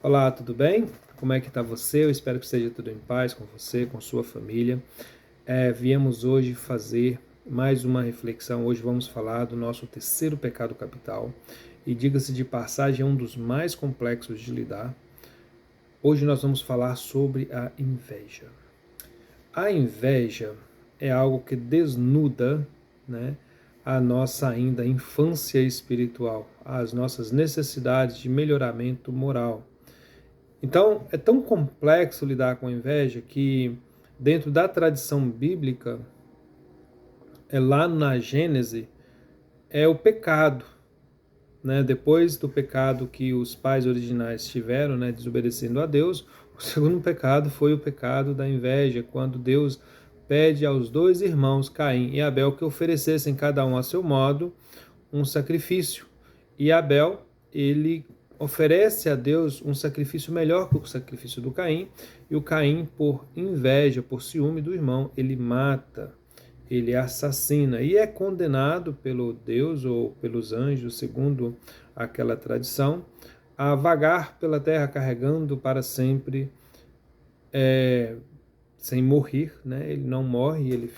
Olá, tudo bem? Como é que está você? Eu espero que esteja tudo em paz com você, com sua família. Viemos hoje fazer mais uma reflexão. Hoje vamos falar do nosso terceiro pecado capital. E diga-se de passagem, é um dos mais complexos de lidar. Hoje nós vamos falar sobre a inveja. A inveja é algo que desnuda, né, a nossa ainda infância espiritual, as nossas necessidades de melhoramento moral. Então, é tão complexo lidar com a inveja que, dentro da tradição bíblica, lá na Gênese, é o pecado, né? Depois do pecado que os pais originais tiveram, né, desobedecendo a Deus, o segundo pecado foi o pecado da inveja, quando Deus pede aos dois irmãos, Caim e Abel, que oferecessem cada um a seu modo um sacrifício. E Abel, ele oferece a Deus um sacrifício melhor que o sacrifício do Caim, e o Caim, por inveja, por ciúme do irmão, ele mata, ele assassina e é condenado pelo Deus ou pelos anjos, segundo aquela tradição, a vagar pela terra carregando para sempre, sem morrer, né? Ele não morre, ele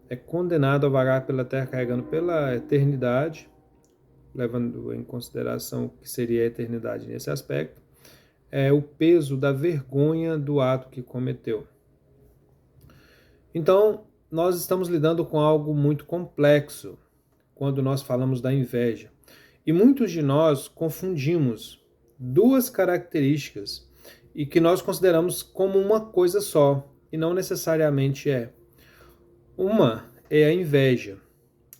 é condenado a vagar pela terra carregando pela eternidade, levando em consideração o que seria a eternidade nesse aspecto, é o peso da vergonha do ato que cometeu. Então, nós estamos lidando com algo muito complexo quando nós falamos da inveja. E muitos de nós confundimos duas características e que nós consideramos como uma coisa só, e não necessariamente é. Uma é a inveja,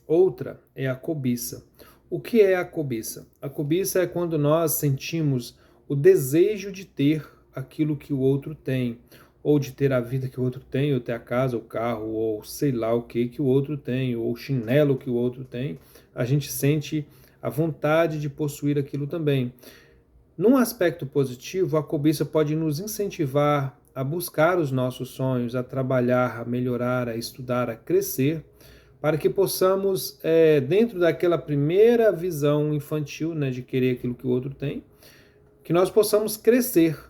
outra é a cobiça. O que é a cobiça? A cobiça é quando nós sentimos o desejo de ter aquilo que o outro tem, ou de ter a vida que o outro tem, ou ter a casa, o carro, ou sei lá o que o outro tem, ou o chinelo que o outro tem. A gente sente a vontade de possuir aquilo também. Num aspecto positivo, a cobiça pode nos incentivar a buscar os nossos sonhos, a trabalhar, a melhorar, a estudar, a crescer, para que possamos, dentro daquela primeira visão infantil, né, de querer aquilo que o outro tem, que nós possamos crescer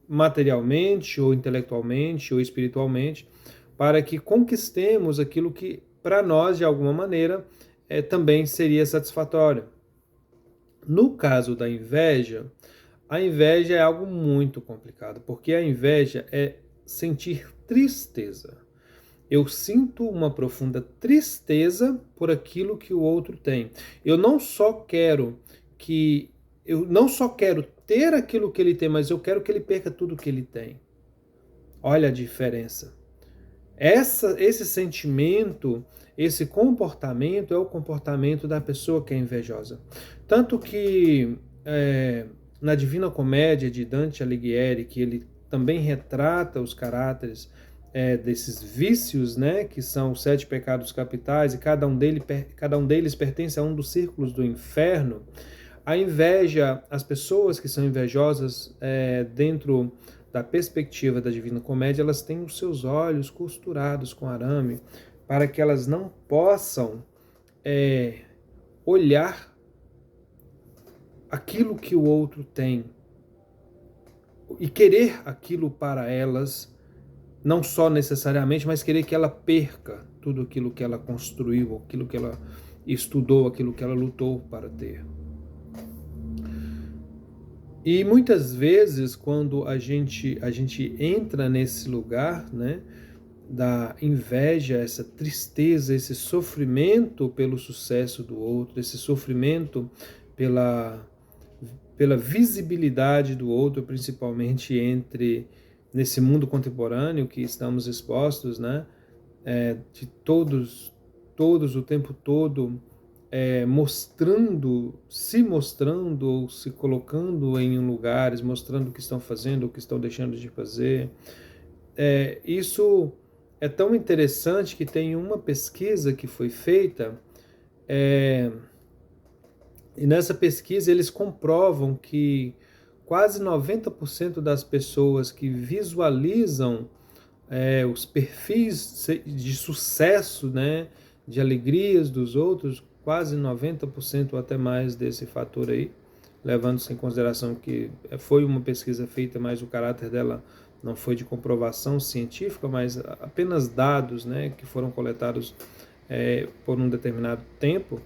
materialmente, ou intelectualmente, ou espiritualmente, para que conquistemos aquilo que, para nós, de alguma maneira, também seria satisfatório. No caso da inveja, a inveja é algo muito complicado, porque a inveja é sentir tristeza. Eu sinto uma profunda tristeza por aquilo que o outro tem. Eu não só quero ter aquilo que ele tem, mas eu quero que ele perca tudo que ele tem. Olha a diferença. Esse sentimento, esse comportamento é o comportamento da pessoa que é invejosa. Tanto que na Divina Comédia de Dante Alighieri, que ele também retrata os caráteres desses vícios, né, que são os 7 pecados capitais, e cada um deles pertence a um dos círculos do inferno. A inveja, as pessoas que são invejosas dentro da perspectiva da Divina Comédia, elas têm os seus olhos costurados com arame para que elas não possam olhar aquilo que o outro tem e querer aquilo para elas, não só necessariamente, mas querer que ela perca tudo aquilo que ela construiu, aquilo que ela estudou, aquilo que ela lutou para ter. E muitas vezes, quando a gente entra nesse lugar, né, da inveja, essa tristeza, esse sofrimento pelo sucesso do outro, esse sofrimento pela visibilidade do outro, principalmente nesse mundo contemporâneo que estamos expostos, né, de todos o tempo todo, se mostrando ou se colocando em lugares, mostrando o que estão fazendo, o que estão deixando de fazer. Isso é tão interessante que tem uma pesquisa que foi feita, e nessa pesquisa eles comprovam que quase 90% das pessoas que visualizam os perfis de sucesso, né, de alegrias dos outros, quase 90% ou até mais desse fator aí, levando-se em consideração que foi uma pesquisa feita, mas o caráter dela não foi de comprovação científica, mas apenas dados, né, que foram coletados por um determinado tempo,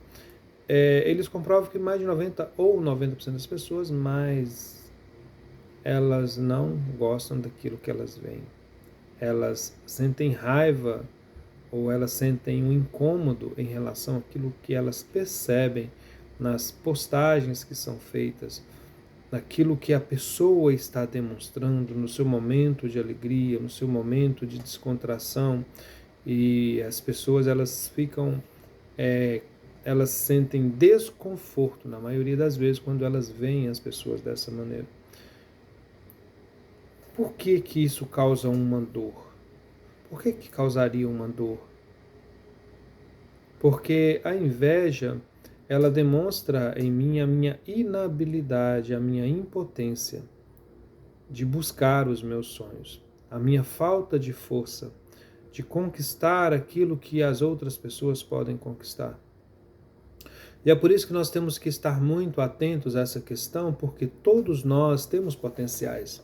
eles comprovam que mais de 90% das pessoas, mas elas não gostam daquilo que elas veem. Elas sentem raiva ou elas sentem um incômodo em relação àquilo que elas percebem nas postagens que são feitas, naquilo que a pessoa está demonstrando no seu momento de alegria, no seu momento de descontração, e as pessoas elas ficam, elas sentem desconforto na maioria das vezes quando elas veem as pessoas dessa maneira. Por que que isso causa uma dor? Por que que causaria uma dor? Porque a inveja, ela demonstra em mim a minha inabilidade, a minha impotência de buscar os meus sonhos, a minha falta de força de conquistar aquilo que as outras pessoas podem conquistar. E é por isso que nós temos que estar muito atentos a essa questão, porque todos nós temos potenciais.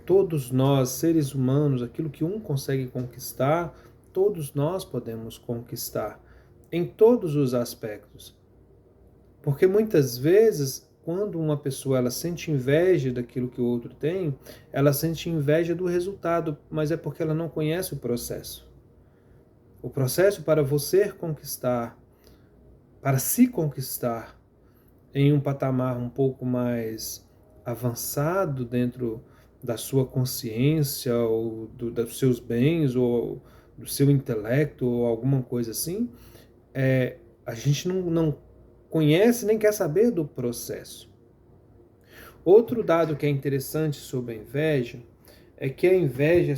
Todos nós, seres humanos, aquilo que um consegue conquistar, todos nós podemos conquistar, em todos os aspectos. Porque muitas vezes, quando uma pessoa ela sente inveja daquilo que o outro tem, ela sente inveja do resultado, mas é porque ela não conhece o processo. O processo para você conquistar, para se conquistar em um patamar um pouco mais avançado dentro da sua consciência, ou dos seus bens, ou do seu intelecto, ou alguma coisa assim, a gente não conhece nem quer saber do processo. Outro dado que é interessante sobre a inveja é que a inveja,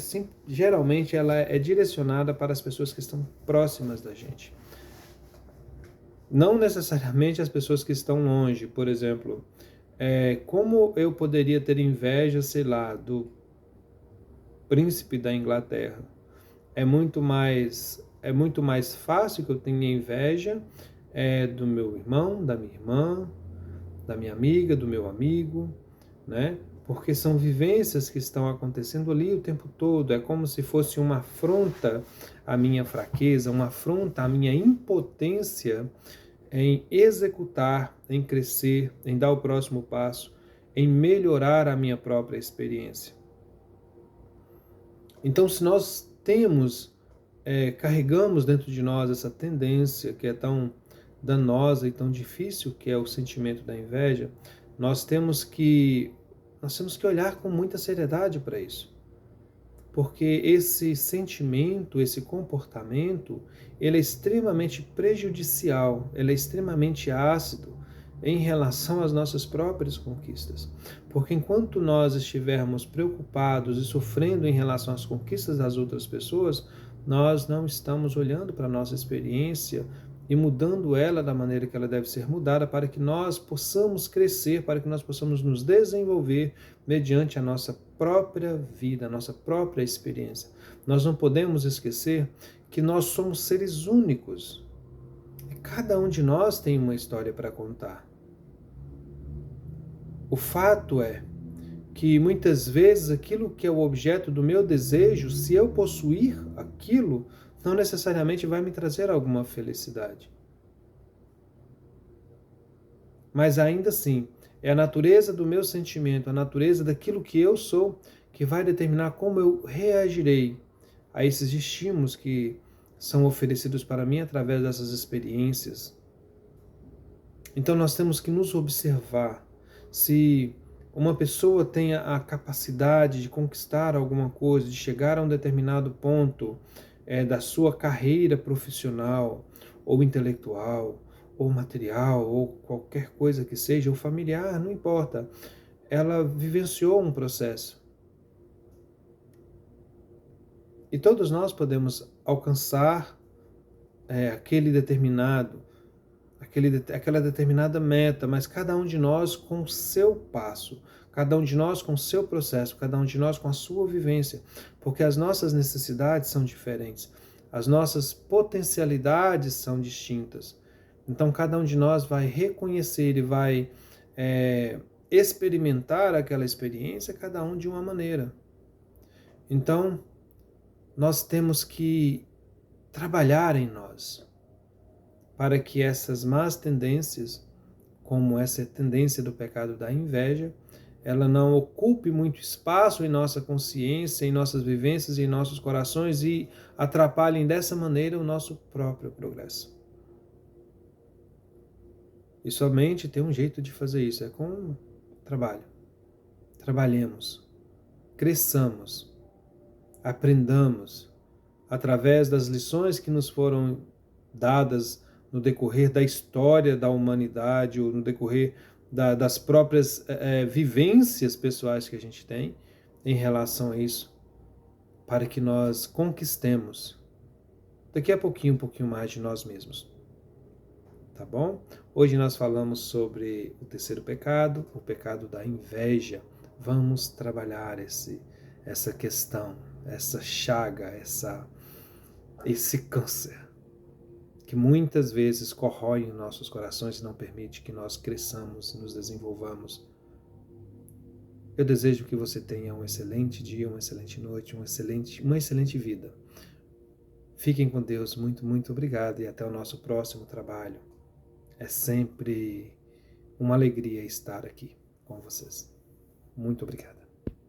geralmente, ela é direcionada para as pessoas que estão próximas da gente. Não necessariamente as pessoas que estão longe. Por exemplo, como eu poderia ter inveja, sei lá, do príncipe da Inglaterra? É muito mais fácil que eu tenha inveja do meu irmão, da minha irmã, da minha amiga, do meu amigo, né? Porque são vivências que estão acontecendo ali o tempo todo. É como se fosse uma afronta à minha fraqueza, uma afronta à minha impotência em executar, em crescer, em dar o próximo passo, em melhorar a minha própria experiência. Então, se nós carregamos dentro de nós essa tendência que é tão danosa e tão difícil, que é o sentimento da inveja, nós temos que olhar com muita seriedade para isso. Porque esse sentimento, esse comportamento, ele é extremamente prejudicial, ele é extremamente ácido em relação às nossas próprias conquistas. Porque enquanto nós estivermos preocupados e sofrendo em relação às conquistas das outras pessoas, nós não estamos olhando para a nossa experiência e mudando ela da maneira que ela deve ser mudada, para que nós possamos crescer, para que nós possamos nos desenvolver mediante a nossa própria vida, a nossa própria experiência. Nós não podemos esquecer que nós somos seres únicos. E cada um de nós tem uma história para contar. O fato é que muitas vezes aquilo que é o objeto do meu desejo, se eu possuir aquilo, não necessariamente vai me trazer alguma felicidade. Mas ainda assim, é a natureza do meu sentimento, a natureza daquilo que eu sou, que vai determinar como eu reagirei a esses estímulos que são oferecidos para mim através dessas experiências. Então nós temos que nos observar. Se uma pessoa tem a capacidade de conquistar alguma coisa, de chegar a um determinado ponto da sua carreira profissional, ou intelectual, ou material, ou qualquer coisa que seja, ou familiar, não importa. Ela vivenciou um processo. E todos nós podemos alcançar aquela determinada meta, mas cada um de nós com o seu passo, cada um de nós com o seu processo, cada um de nós com a sua vivência, porque as nossas necessidades são diferentes, as nossas potencialidades são distintas. Então cada um de nós vai reconhecer e vai experimentar aquela experiência, cada um de uma maneira. Então, nós temos que trabalhar em nós para que essas más tendências, como essa tendência do pecado da inveja, ela não ocupe muito espaço em nossa consciência, em nossas vivências e em nossos corações e atrapalhem dessa maneira o nosso próprio progresso. E somente tem um jeito de fazer isso, é com trabalho. Trabalhemos, cresçamos, aprendamos através das lições que nos foram dadas no decorrer da história da humanidade ou no decorrer das próprias vivências pessoais que a gente tem em relação a isso, para que nós conquistemos daqui a pouquinho, um pouquinho mais de nós mesmos. Tá bom? Hoje nós falamos sobre o terceiro pecado, o pecado da inveja. Vamos trabalhar essa questão, essa chaga, esse câncer que muitas vezes corrói em nossos corações e não permite que nós cresçamos e nos desenvolvamos. Eu desejo que você tenha um excelente dia, uma excelente noite, uma excelente vida. Fiquem com Deus, muito, muito obrigado e até o nosso próximo trabalho. É sempre uma alegria estar aqui com vocês. Muito obrigado.